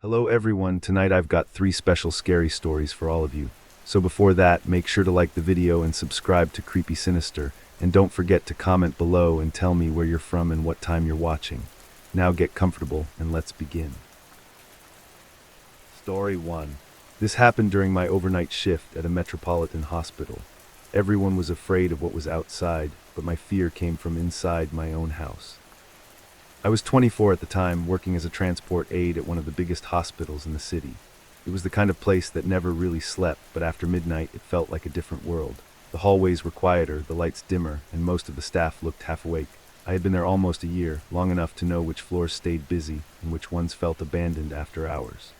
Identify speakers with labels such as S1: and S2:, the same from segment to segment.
S1: Hello everyone, tonight I've got 3 special scary stories for all of you. So before that, make sure to like the video and subscribe to Creepy Sinister, and don't forget to comment below and tell me where you're from and what time you're watching. Now get comfortable and let's begin. Story 1. This happened during my overnight shift at a metropolitan hospital. Everyone was afraid of what was outside, but my fear came from inside my own house. I was 24 at the time, working as a transport aide at one of the biggest hospitals in the city. It was the kind of place that never really slept, but after midnight it felt like a different world. The hallways were quieter, the lights dimmer, and most of the staff looked half awake. I had been there almost a year, long enough to know which floors stayed busy and which ones felt abandoned after hours.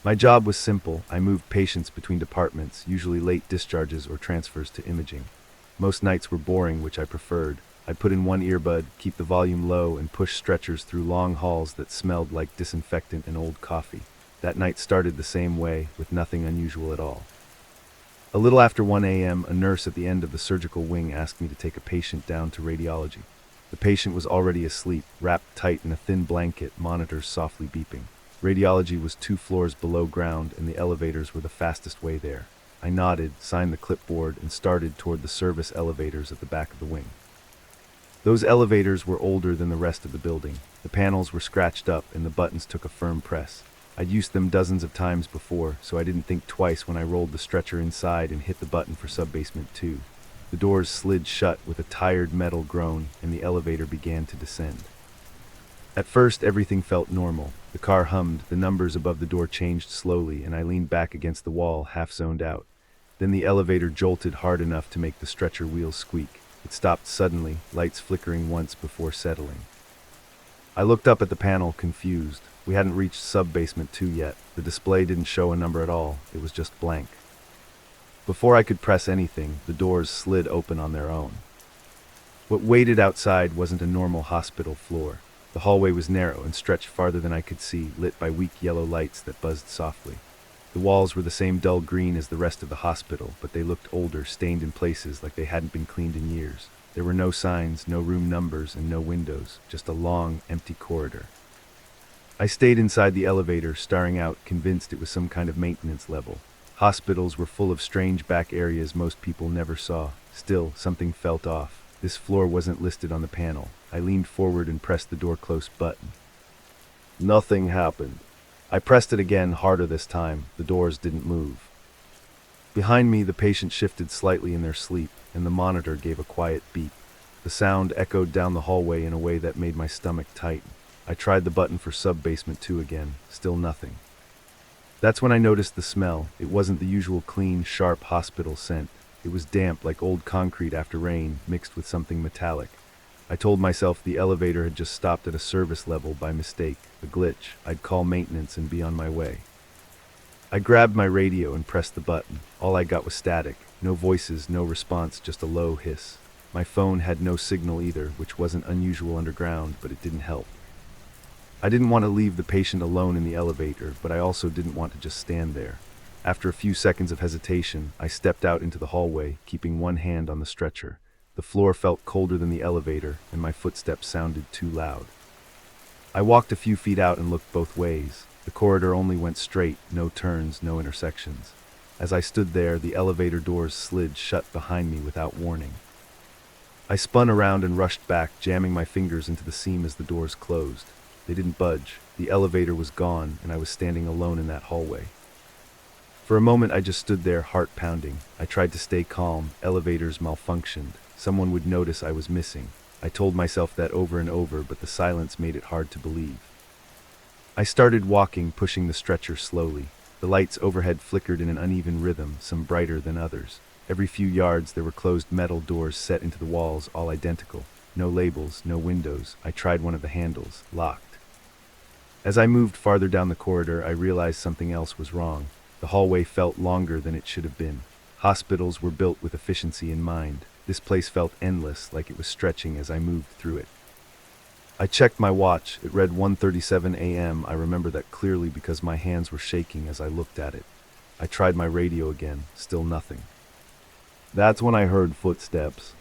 S1: My job was simple. I moved patients between departments, usually late discharges or transfers to imaging. Most nights were boring, which I preferred. I'd put in one earbud, keep the volume low, and push stretchers through long halls that smelled like disinfectant and old coffee. That night started the same way, with nothing unusual at all. A little after 1 a.m., a nurse at the end of the surgical wing asked me to take a patient down to radiology. The patient was already asleep, wrapped tight in a thin blanket, monitors softly beeping. Radiology was 2 floors below ground, and the elevators were the fastest way there. I nodded, signed the clipboard, and started toward the service elevators at the back of the wing. Those elevators were older than the rest of the building. The panels were scratched up and the buttons took a firm press. I'd used them dozens of times before, so I didn't think twice when I rolled the stretcher inside and hit the button for sub-basement 2. The doors slid shut with a tired metal groan, and the elevator began to descend. At first, everything felt normal. The car hummed, the numbers above the door changed slowly, and I leaned back against the wall, half zoned out. Then the elevator jolted hard enough to make the stretcher wheels squeak. It stopped suddenly, lights flickering once before settling. I looked up at the panel, confused. We hadn't reached sub-basement 2 yet. The display didn't show a number at all. It was just blank. Before I could press anything, the doors slid open on their own. What waited outside wasn't a normal hospital floor. The hallway was narrow and stretched farther than I could see, lit by weak yellow lights that buzzed softly. The walls were the same dull green as the rest of the hospital, but they looked older, stained in places like they hadn't been cleaned in years. There were no signs, no room numbers, and no windows, just a long, empty corridor. I stayed inside the elevator, staring out, convinced it was some kind of maintenance level. Hospitals were full of strange back areas most people never saw. Still, something felt off. This floor wasn't listed on the panel. I leaned forward and pressed the door close button. Nothing happened. I pressed it again, harder this time. The doors didn't move. Behind me, the patient shifted slightly in their sleep, and the monitor gave a quiet beep. The sound echoed down the hallway in a way that made my stomach tighten. I tried the button for sub-basement 2 again. Still nothing. That's when I noticed the smell. It wasn't the usual clean, sharp hospital scent. It was damp, like old concrete after rain, mixed with something metallic. I told myself the elevator had just stopped at a service level by mistake, a glitch. I'd call maintenance and be on my way. I grabbed my radio and pressed the button. All I got was static. No voices, no response, just a low hiss. My phone had no signal either, which wasn't unusual underground, but it didn't help. I didn't want to leave the patient alone in the elevator, but I also didn't want to just stand there. After a few seconds of hesitation, I stepped out into the hallway, keeping one hand on the stretcher. The floor felt colder than the elevator, and my footsteps sounded too loud. I walked a few feet out and looked both ways. The corridor only went straight, no turns, no intersections. As I stood there, the elevator doors slid shut behind me without warning. I spun around and rushed back, jamming my fingers into the seam as the doors closed. They didn't budge. The elevator was gone, and I was standing alone in that hallway. For a moment, I just stood there, heart pounding. I tried to stay calm. Elevators malfunctioned. Someone would notice I was missing. I told myself that over and over, but the silence made it hard to believe. I started walking, pushing the stretcher slowly. The lights overhead flickered in an uneven rhythm, some brighter than others. Every few yards there were closed metal doors set into the walls, all identical. No labels, no windows. I tried one of the handles, locked. As I moved farther down the corridor, I realized something else was wrong. The hallway felt longer than it should have been. Hospitals were built with efficiency in mind. This place felt endless, like it was stretching as I moved through it. I checked my watch. It read 1:37 a.m. I remember that clearly because my hands were shaking as I looked at it. I tried my radio again. Still nothing. That's when I heard footsteps.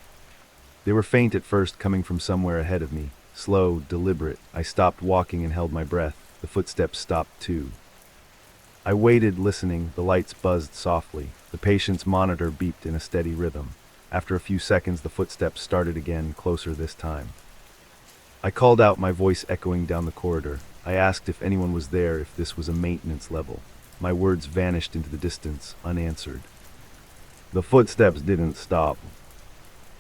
S1: They were faint at first, coming from somewhere ahead of me. Slow, deliberate. I stopped walking and held my breath. The footsteps stopped too. I waited, listening. The lights buzzed softly. The patient's monitor beeped in a steady rhythm. After a few seconds, the footsteps started again, closer this time. I called out, my voice echoing down the corridor. I asked if anyone was there, if this was a maintenance level. My words vanished into the distance, unanswered. The footsteps didn't stop.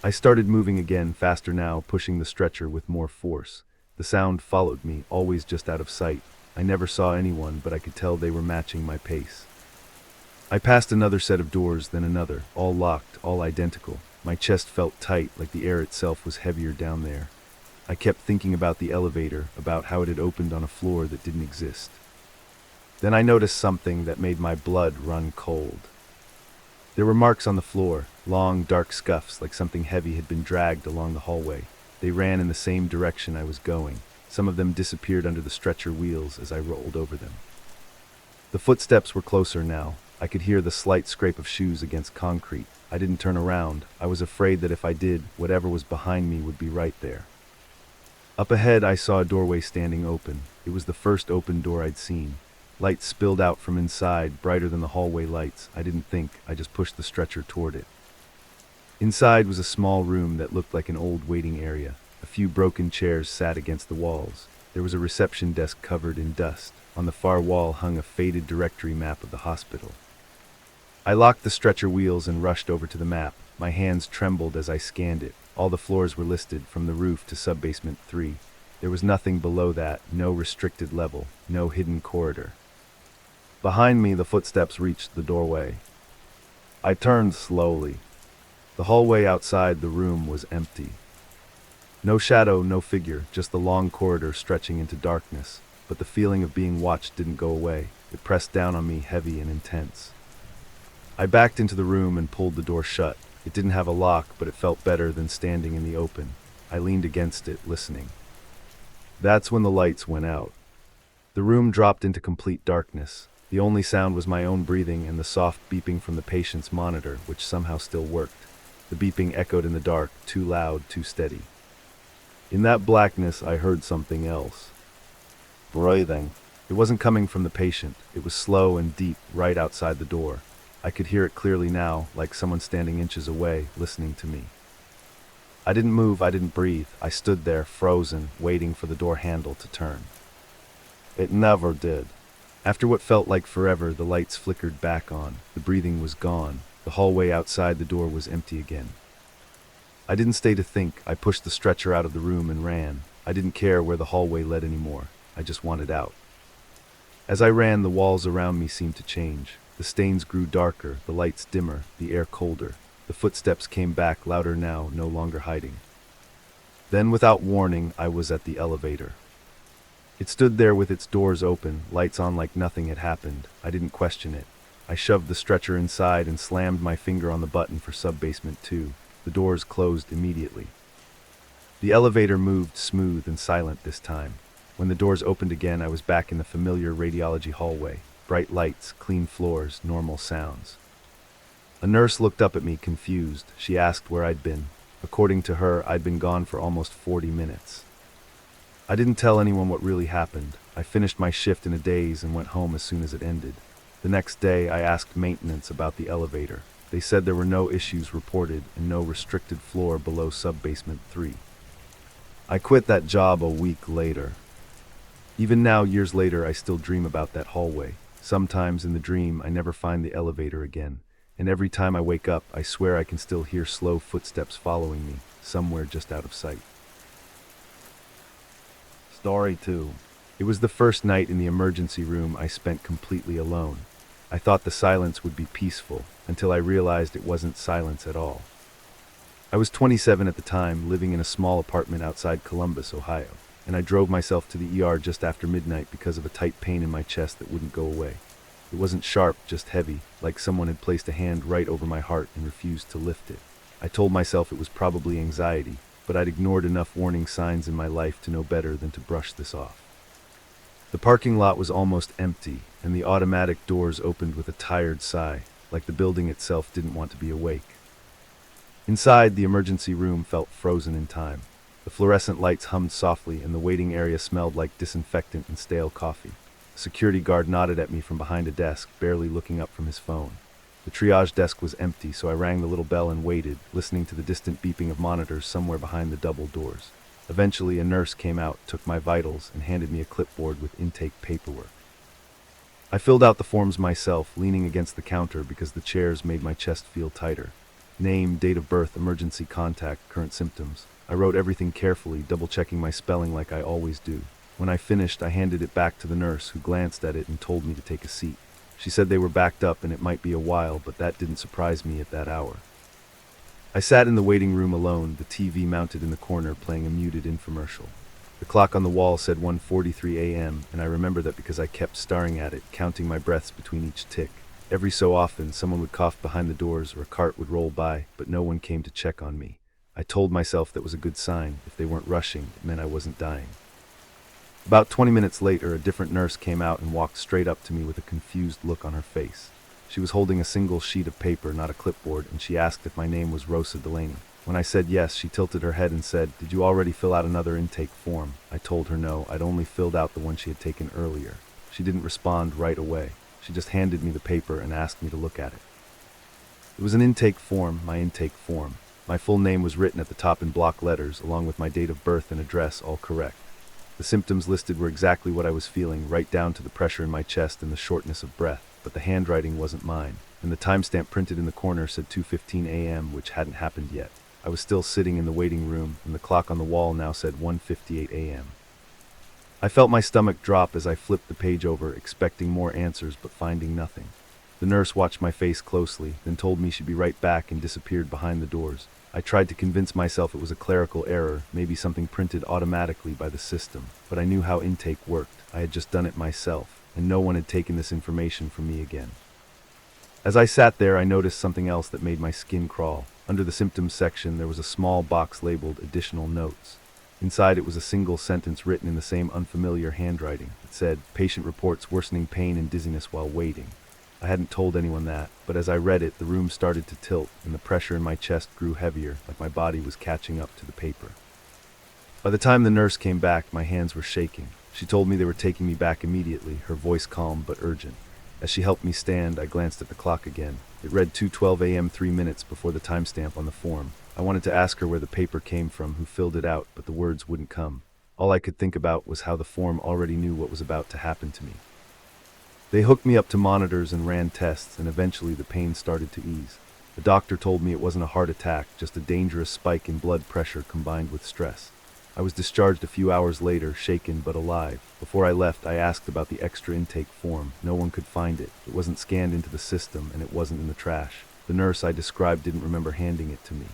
S1: I started moving again, faster now, pushing the stretcher with more force. The sound followed me, always just out of sight. I never saw anyone, but I could tell they were matching my pace. I passed another set of doors, then another, all locked, all identical. My chest felt tight, like the air itself was heavier down there. I kept thinking about the elevator, about how it had opened on a floor that didn't exist. Then I noticed something that made my blood run cold. There were marks on the floor, long, dark scuffs, like something heavy had been dragged along the hallway. They ran in the same direction I was going. Some of them disappeared under the stretcher wheels as I rolled over them. The footsteps were closer now. I could hear the slight scrape of shoes against concrete. I didn't turn around. I was afraid that if I did, whatever was behind me would be right there. Up ahead, I saw a doorway standing open. It was the first open door I'd seen. Light spilled out from inside, brighter than the hallway lights. I didn't think, I just pushed the stretcher toward it. Inside was a small room that looked like an old waiting area. A few broken chairs sat against the walls. There was a reception desk covered in dust. On the far wall hung a faded directory map of the hospital. I locked the stretcher wheels and rushed over to the map. My hands trembled as I scanned it. All the floors were listed, from the roof to sub-basement 3. There was nothing below that, no restricted level, no hidden corridor. Behind me, the footsteps reached the doorway. I turned slowly. The hallway outside the room was empty. No shadow, no figure, just the long corridor stretching into darkness. But the feeling of being watched didn't go away. It pressed down on me, heavy and intense. I backed into the room and pulled the door shut. It didn't have a lock, but it felt better than standing in the open. I leaned against it, listening. That's when the lights went out. The room dropped into complete darkness. The only sound was my own breathing and the soft beeping from the patient's monitor, which somehow still worked. The beeping echoed in the dark, too loud, too steady. In that blackness, I heard something else. Breathing. It wasn't coming from the patient. It was slow and deep, right outside the door. I could hear it clearly now, like someone standing inches away, listening to me. I didn't move, I didn't breathe. I stood there, frozen, waiting for the door handle to turn. It never did. After what felt like forever, the lights flickered back on. The breathing was gone. The hallway outside the door was empty again. I didn't stay to think. I pushed the stretcher out of the room and ran. I didn't care where the hallway led anymore. I just wanted out. As I ran, the walls around me seemed to change. The stains grew darker, the lights dimmer, the air colder. The footsteps came back, louder now, no longer hiding. Then, without warning, I was at the elevator. It stood there with its doors open, lights on like nothing had happened. I didn't question it. I shoved the stretcher inside and slammed my finger on the button for sub-basement 2. The doors closed immediately. The elevator moved, smooth and silent this time. When the doors opened again, I was back in the familiar radiology hallway. Bright lights, clean floors, normal sounds. A nurse looked up at me, confused. She asked where I'd been. According to her, I'd been gone for almost 40 minutes. I didn't tell anyone what really happened. I finished my shift in a daze and went home as soon as it ended. The next day, I asked maintenance about the elevator. They said there were no issues reported and no restricted floor below sub-basement 3. I quit that job a week later. Even now, years later, I still dream about that hallway. Sometimes in the dream, I never find the elevator again. And every time I wake up, I swear I can still hear slow footsteps following me, somewhere just out of sight. Story 2. It was the first night in the emergency room I spent completely alone. I thought the silence would be peaceful, until I realized it wasn't silence at all. I was 27 at the time, living in a small apartment outside Columbus, Ohio, and I drove myself to the ER just after midnight because of a tight pain in my chest that wouldn't go away. It wasn't sharp, just heavy, like someone had placed a hand right over my heart and refused to lift it. I told myself it was probably anxiety, but I'd ignored enough warning signs in my life to know better than to brush this off. The parking lot was almost empty, and the automatic doors opened with a tired sigh, like the building itself didn't want to be awake. Inside, the emergency room felt frozen in time. The fluorescent lights hummed softly, and the waiting area smelled like disinfectant and stale coffee. A security guard nodded at me from behind a desk, barely looking up from his phone. The triage desk was empty, so I rang the little bell and waited, listening to the distant beeping of monitors somewhere behind the double doors. Eventually, a nurse came out, took my vitals, and handed me a clipboard with intake paperwork. I filled out the forms myself, leaning against the counter because the chairs made my chest feel tighter. Name, date of birth, emergency contact, current symptoms. I wrote everything carefully, double-checking my spelling like I always do. When I finished, I handed it back to the nurse, who glanced at it and told me to take a seat. She said they were backed up and it might be a while, but that didn't surprise me at that hour. I sat in the waiting room alone, the TV mounted in the corner playing a muted infomercial. The clock on the wall said 1:43 a.m., and I remember that because I kept staring at it, counting my breaths between each tick. Every so often, someone would cough behind the doors or a cart would roll by, but no one came to check on me. I told myself that was a good sign. If they weren't rushing, it meant I wasn't dying. About 20 minutes later, a different nurse came out and walked straight up to me with a confused look on her face. She was holding a single sheet of paper, not a clipboard, and she asked if my name was Rosa Delaney. When I said yes, she tilted her head and said, "Did you already fill out another intake form?" I told her no, I'd only filled out the one she had taken earlier. She didn't respond right away. She just handed me the paper and asked me to look at it. It was an intake form, my intake form. My full name was written at the top in block letters, along with my date of birth and address, all correct. The symptoms listed were exactly what I was feeling, right down to the pressure in my chest and the shortness of breath, but the handwriting wasn't mine, and the timestamp printed in the corner said 2:15 a.m., which hadn't happened yet. I was still sitting in the waiting room, and the clock on the wall now said 1:58 a.m. I felt my stomach drop as I flipped the page over, expecting more answers but finding nothing. The nurse watched my face closely, then told me she'd be right back and disappeared behind the doors. I tried to convince myself it was a clerical error, maybe something printed automatically by the system, but I knew how intake worked. I had just done it myself, and no one had taken this information from me again. As I sat there, I noticed something else that made my skin crawl. Under the symptoms section, there was a small box labeled Additional Notes. Inside it was a single sentence written in the same unfamiliar handwriting. It said, "Patient reports worsening pain and dizziness while waiting." I hadn't told anyone that, but as I read it, the room started to tilt, and the pressure in my chest grew heavier, like my body was catching up to the paper. By the time the nurse came back, my hands were shaking. She told me they were taking me back immediately, her voice calm but urgent. As she helped me stand, I glanced at the clock again. It read 2:12 a.m., 3 minutes before the timestamp on the form. I wanted to ask her where the paper came from, who filled it out, but the words wouldn't come. All I could think about was how the form already knew what was about to happen to me. They hooked me up to monitors and ran tests, and eventually the pain started to ease. The doctor told me it wasn't a heart attack, just a dangerous spike in blood pressure combined with stress. I was discharged a few hours later, shaken but alive. Before I left, I asked about the extra intake form. No one could find it. It wasn't scanned into the system, and it wasn't in the trash. The nurse I described didn't remember handing it to me.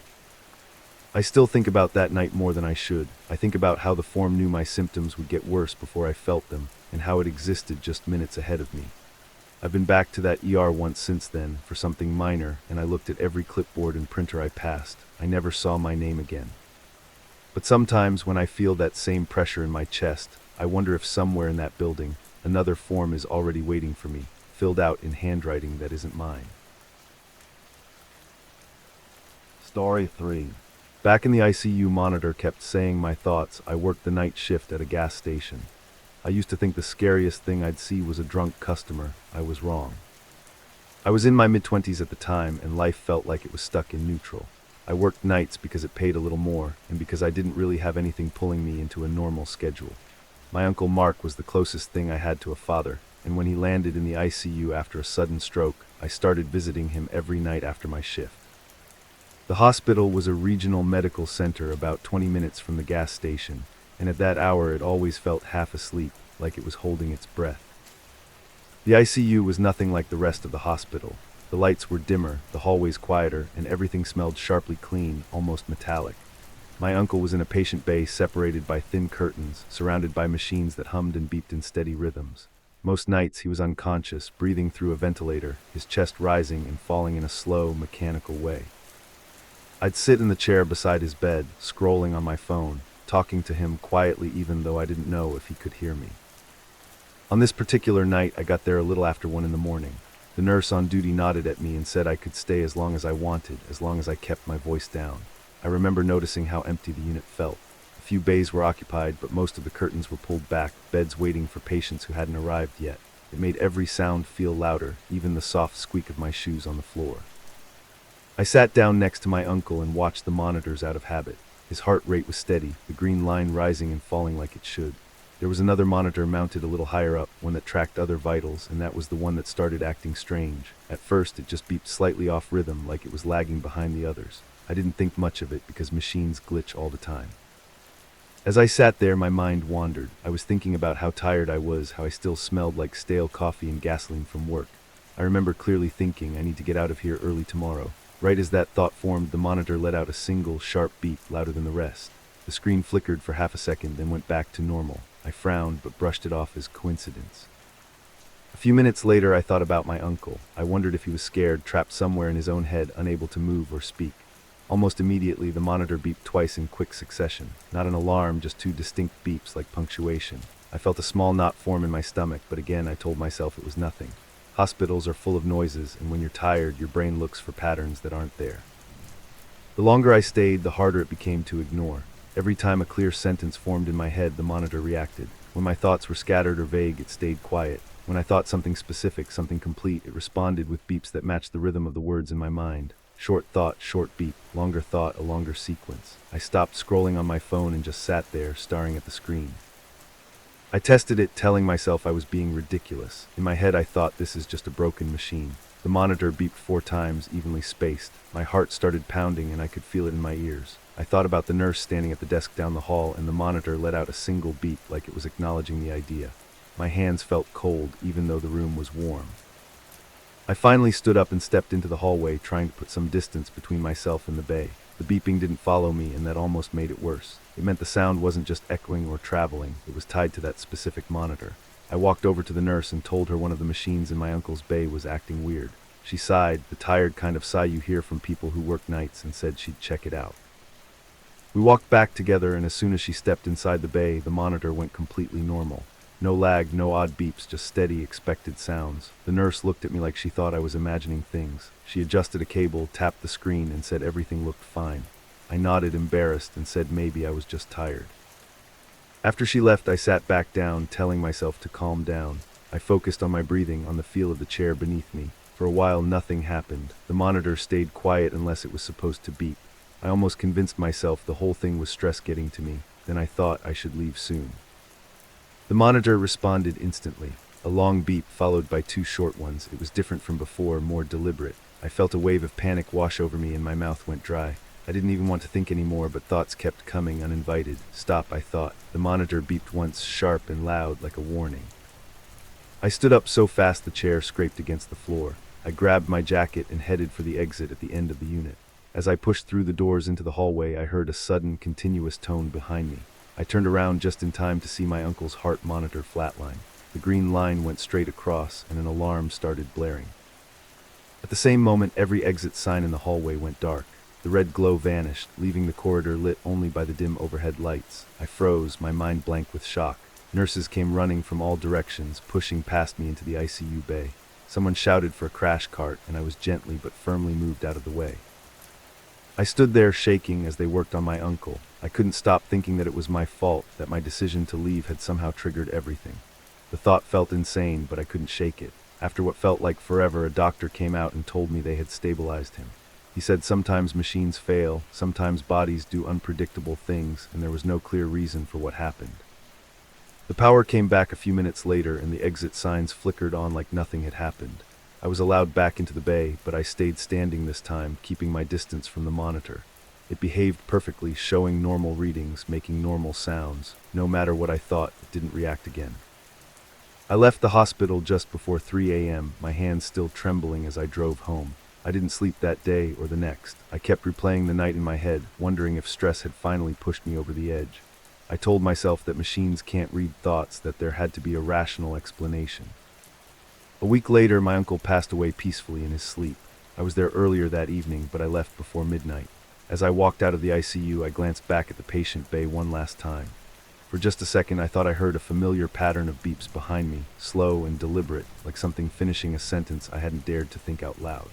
S1: I still think about that night more than I should. I think about how the form knew my symptoms would get worse before I felt them, and how it existed just minutes ahead of me. I've been back to that ER once since then, for something minor, and I looked at every clipboard and printer I passed. I never saw my name again. But sometimes when I feel that same pressure in my chest, I wonder if somewhere in that building, another form is already waiting for me, filled out in handwriting that isn't mine. Story 3. Back in the ICU, monitor kept saying my thoughts. I worked the night shift at a gas station. I used to think the scariest thing I'd see was a drunk customer. I was wrong. I was in my mid-20s at the time, and life felt like it was stuck in neutral. I worked nights because it paid a little more, and because I didn't really have anything pulling me into a normal schedule. My Uncle Mark was the closest thing I had to a father, and when he landed in the ICU after a sudden stroke, I started visiting him every night after my shift. The hospital was a regional medical center about 20 minutes from the gas station, and at that hour it always felt half asleep, like it was holding its breath. The ICU was nothing like the rest of the hospital. The lights were dimmer, the hallways quieter, and everything smelled sharply clean, almost metallic. My uncle was in a patient bay separated by thin curtains, surrounded by machines that hummed and beeped in steady rhythms. Most nights he was unconscious, breathing through a ventilator, his chest rising and falling in a slow, mechanical way. I'd sit in the chair beside his bed, scrolling on my phone, talking to him quietly even though I didn't know if he could hear me. On this particular night, I got there a little after 1 a.m. The nurse on duty nodded at me and said I could stay as long as I wanted, as long as I kept my voice down. I remember noticing how empty the unit felt. The A few bays were occupied, but most of the curtains were pulled back, beds waiting for patients who hadn't arrived yet. It made every sound feel louder, even the soft squeak of my shoes on the floor. I sat down next to my uncle and watched the monitors out of habit. His heart rate was steady, the green line rising and falling like it should. There was another monitor mounted a little higher up, one that tracked other vitals, and that was the one that started acting strange. At first, it just beeped slightly off rhythm, like it was lagging behind the others. I didn't think much of it because machines glitch all the time. As I sat there, my mind wandered. I was thinking about how tired I was, how I still smelled like stale coffee and gasoline from work. I remember clearly thinking, I need to get out of here early tomorrow. Right as that thought formed, the monitor let out a single, sharp beep, louder than the rest. The screen flickered for half a second, then went back to normal. I frowned, but brushed it off as coincidence. A few minutes later, I thought about my uncle. I wondered if he was scared, trapped somewhere in his own head, unable to move or speak. Almost immediately, the monitor beeped twice in quick succession. Not an alarm, just two distinct beeps like punctuation. I felt a small knot form in my stomach, but again I told myself it was nothing. Hospitals are full of noises, and when you're tired, your brain looks for patterns that aren't there. The longer I stayed, the harder it became to ignore. Every time a clear sentence formed in my head, the monitor reacted. When my thoughts were scattered or vague, it stayed quiet. When I thought something specific, something complete, it responded with beeps that matched the rhythm of the words in my mind. Short thought, short beep. Longer thought, a longer sequence. I stopped scrolling on my phone and just sat there, staring at the screen. I tested it, telling myself I was being ridiculous. In my head, I thought, this is just a broken machine. The monitor beeped 4 times, evenly spaced. My heart started pounding and I could feel it in my ears. I thought about the nurse standing at the desk down the hall, and the monitor let out a single beep like it was acknowledging the idea. My hands felt cold, even though the room was warm. I finally stood up and stepped into the hallway, trying to put some distance between myself and the bay. The beeping didn't follow me, and that almost made it worse. It meant the sound wasn't just echoing or traveling, it was tied to that specific monitor. I walked over to the nurse and told her one of the machines in my uncle's bay was acting weird. She sighed, the tired kind of sigh you hear from people who work nights, and said she'd check it out. We walked back together, and as soon as she stepped inside the bay, the monitor went completely normal. No lag, no odd beeps, just steady, expected sounds. The nurse looked at me like she thought I was imagining things. She adjusted a cable, tapped the screen, and said everything looked fine. I nodded, embarrassed, and said maybe I was just tired. After she left, I sat back down, telling myself to calm down. I focused on my breathing, on the feel of the chair beneath me. For a while, nothing happened. The monitor stayed quiet unless it was supposed to beep. I almost convinced myself the whole thing was stress getting to me. Then I thought I should leave soon. The monitor responded instantly. A long beep followed by 2 short ones. It was different from before, more deliberate. I felt a wave of panic wash over me and my mouth went dry. I didn't even want to think anymore, but thoughts kept coming uninvited. Stop, I thought. The monitor beeped once, sharp and loud, like a warning. I stood up so fast the chair scraped against the floor. I grabbed my jacket and headed for the exit at the end of the unit. As I pushed through the doors into the hallway, I heard a sudden, continuous tone behind me. I turned around just in time to see my uncle's heart monitor flatline. The green line went straight across, and an alarm started blaring. At the same moment, every exit sign in the hallway went dark. The red glow vanished, leaving the corridor lit only by the dim overhead lights. I froze, my mind blank with shock. Nurses came running from all directions, pushing past me into the ICU bay. Someone shouted for a crash cart, and I was gently but firmly moved out of the way. I stood there shaking as they worked on my uncle. I couldn't stop thinking that it was my fault, that my decision to leave had somehow triggered everything. The thought felt insane, but I couldn't shake it. After what felt like forever, a doctor came out and told me they had stabilized him. He said sometimes machines fail, sometimes bodies do unpredictable things, and there was no clear reason for what happened. The power came back a few minutes later, and the exit signs flickered on like nothing had happened. I was allowed back into the bay, but I stayed standing this time, keeping my distance from the monitor. It behaved perfectly, showing normal readings, making normal sounds. No matter what I thought, it didn't react again. I left the hospital just before 3 a.m., my hands still trembling as I drove home. I didn't sleep that day or the next. I kept replaying the night in my head, wondering if stress had finally pushed me over the edge. I told myself that machines can't read thoughts, that there had to be a rational explanation. A week later, my uncle passed away peacefully in his sleep. I was there earlier that evening, but I left before midnight. As I walked out of the ICU, I glanced back at the patient bay one last time. For just a second, I thought I heard a familiar pattern of beeps behind me, slow and deliberate, like something finishing a sentence I hadn't dared to think out loud.